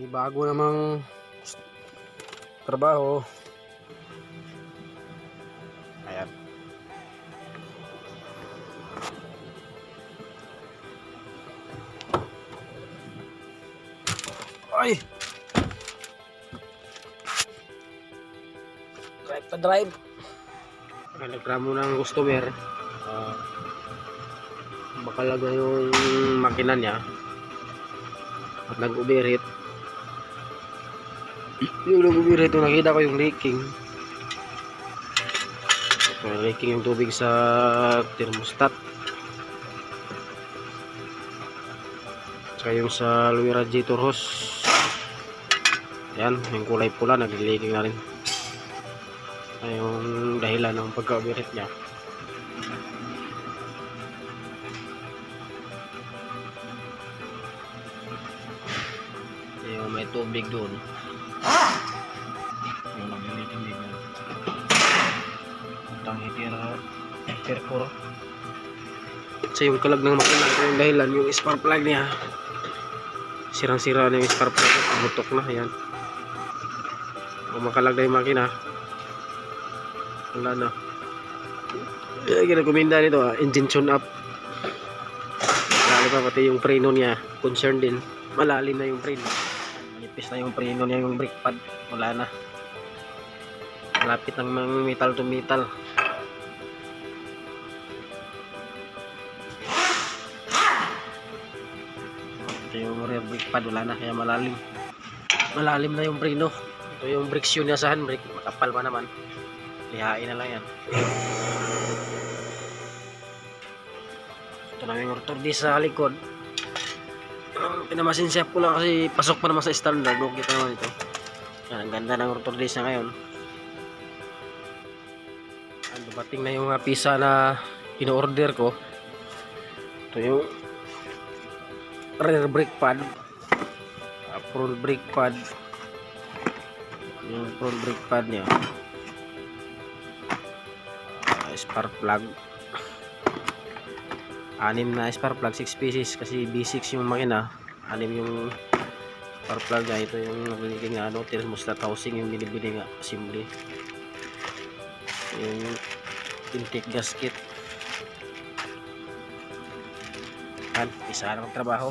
Bago namang trabaho. Ayan. Ay! Drive pa drive. Nagreklamo ng customer. Makalaga yung makina niya at nag-overheat. Yung nag-overheat, nakita ko yung leaking. Leaking yung tubig sa thermostat. Tsaka yung sa lower radiator hose. Ayan, yung kulay pula, nag-leaking na rin. Yung dahilan ng pagka-overheat niya. Yung may tubig doon. Yung nag-leaking din yun. At ang heater core. Sa yung kalag ng makina, ito yung dahilan, yung spark plug niya. Sirang-sira na yung spark plug, butok na, ayan. Kung makalag na yung makina, wala na. Ginaguminda nito, engine tune up. Lalo pa pati yung preno niya, concern din. Malalim na yung preno. Malipis na yung preno niya, yung brake pad. Wala na. Malapit ng metal to metal. Ito yung rear brake pad, wala na, kaya malalim. Malalim na yung preno. Ito yung brake shoe niya sa handbrake, makapal pa naman. Lihain na lang yan. Ito na yung rotor disc sa likod. Pinamasin siya ko lang kasi pasok pa naman sa standard. No? Kita naman ito. Yan, ang ganda ng rotor disc na ngayon. Dumating na yung pisa na in-order ko. Ito yung rear brake pad, front brake pad. Yung front brake pad nya, spark plug, 6 na spark plug, 6 pieces kasi B6 yung makina, 6 yung spark plug nya. Ito yung nagiging thermostat housing, yung binibili nga assembly, yung intake gasket. Yan, isa na magtrabaho.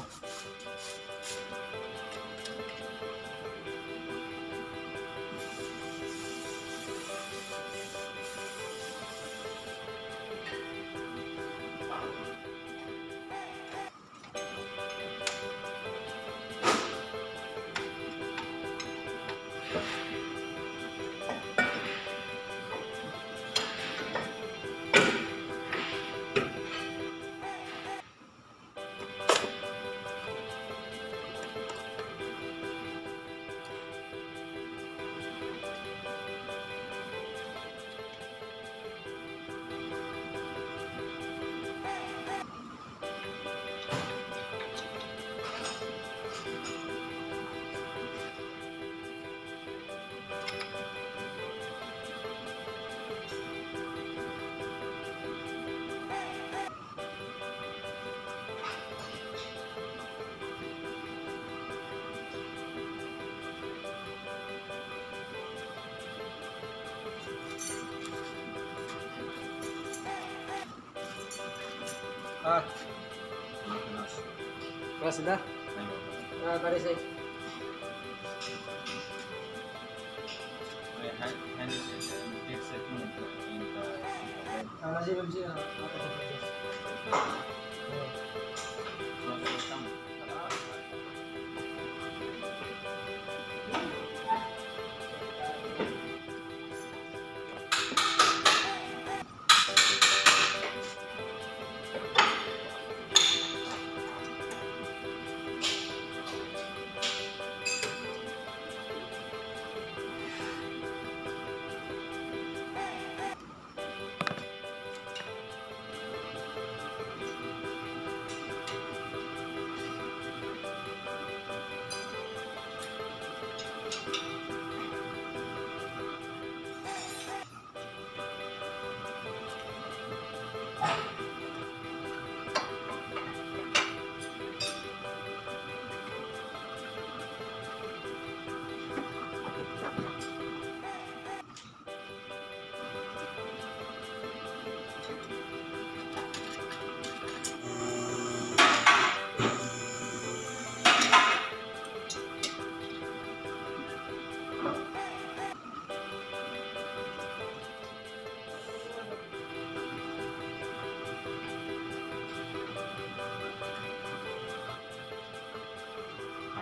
Kelas dah. Tadi saya. Masih belum sih.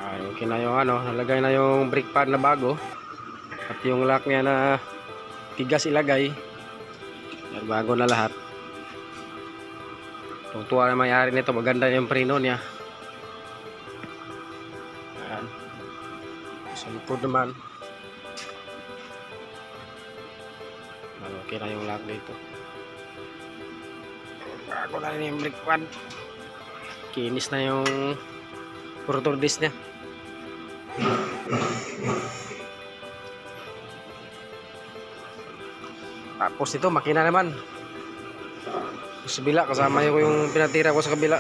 Okay na yung ano, nalagay na yung brake pad na bago. At yung lock niya na tigas ilagay. Bago na lahat. Tungtuwa na may-ari nito, maganda yung preno niya. Ayan. Sa likod naman. Okay na yung lock dito. Bago na rin yung brake pad. Kinis na yung rotor disc niya. Tapos ito, makina naman. Sa kabila, kasama ko yung pinatira ko sa kabila.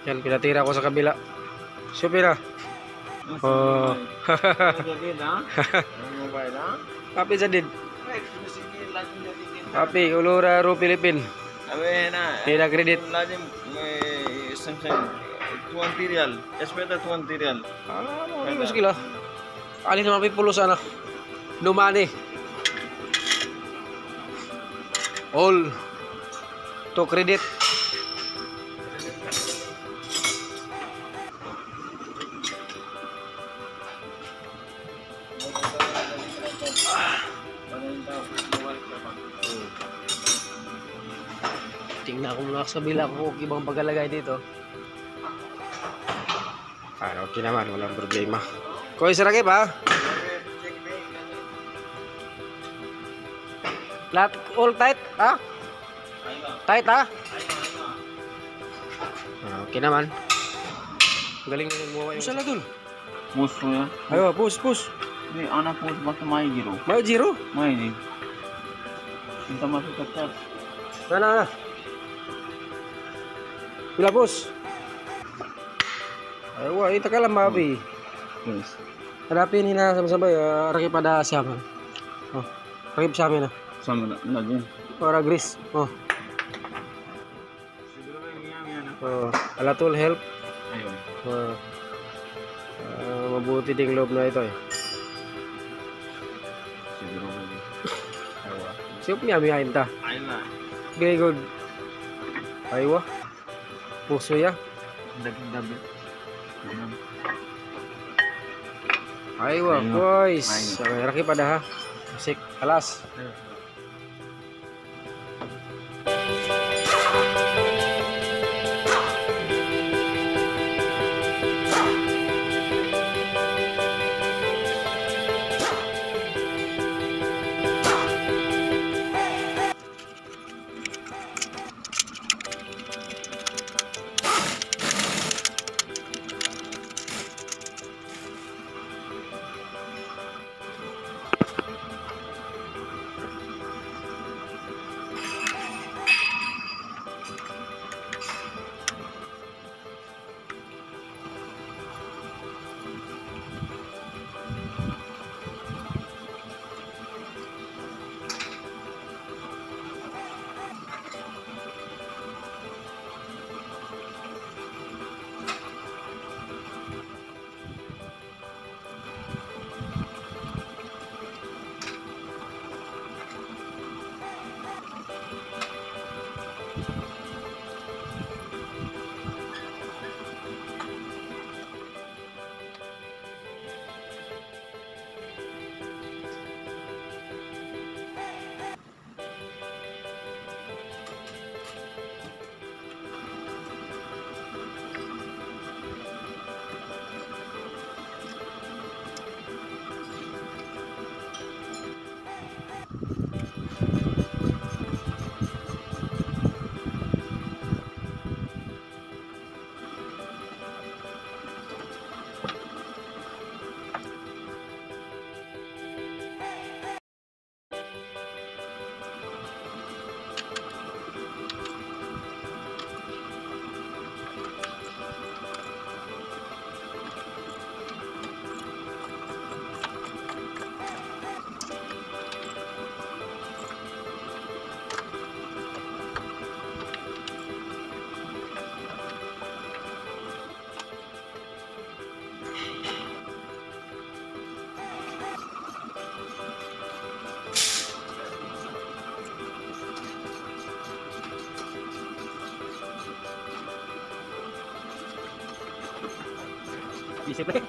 Yan, pinatira ko sa kabila. Supira. Oh. Papi Zadid. Papi, Ulura Ru Philippine. Peda kredit. Twenty real. Espeta 20 real. Ini muskil lah. Alih sama puluh sana. No money. All to credit. Tingnan ko muna sa kabila kung okay bang pagkalagay dito. Okay naman, walang problema. Koy Saragip ha? Lahat all tight ha? Tight ha? Okay naman. Galing na gumawa yung... Saan na dun? Push mo yan. Ayo, push. Hindi, anak push basta may giro. May zero? May din. Kita masuk ke chat. Sana. Bila push. Ayo, ito ka lang babi. Yes. Hanapin hina sama-sama ya, rakip pada siapa? Oh, rakip sa amin na. Sama na din. Para grease. Oh. Oh, alatul help. Ayun. Oh. Mabuti ding loob na ito eh. Siguro ba din. Aywa. Siup niya miyain ta. Ayun na. Very good. Aywa. Puso ya. Dabi. Aywa, boys. Rakip pada ha. Musik, alas. Isip eh.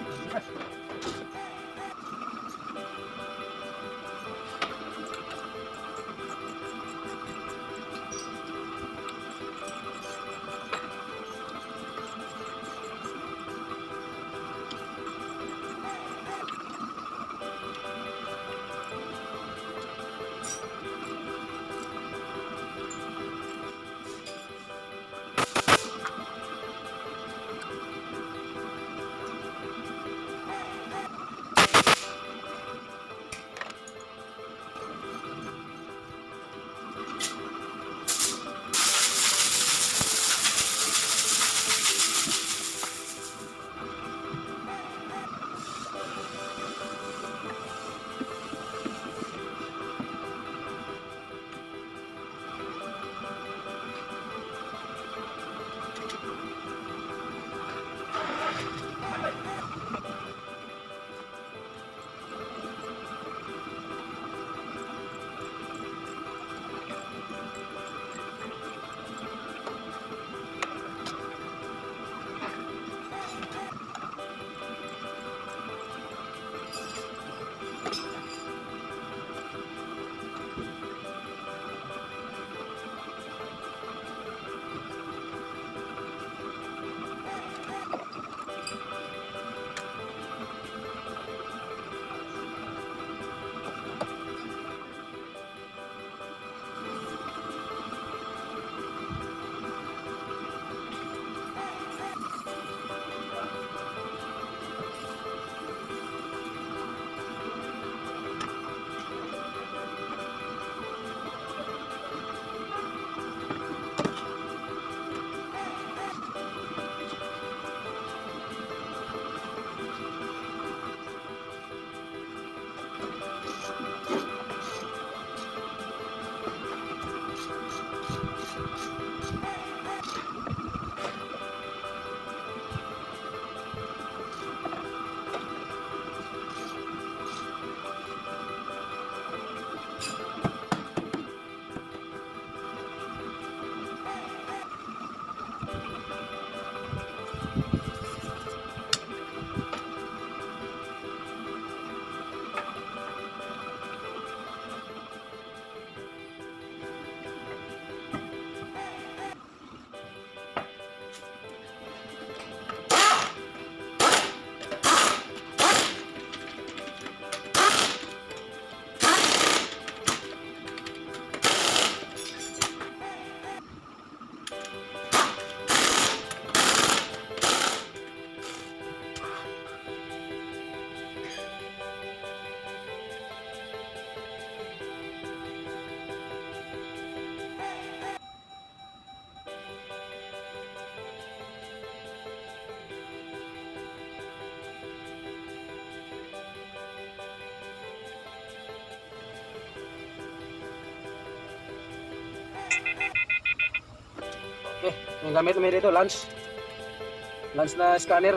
Okay, yung gamit namin dito, lunch. Lunch na scanner.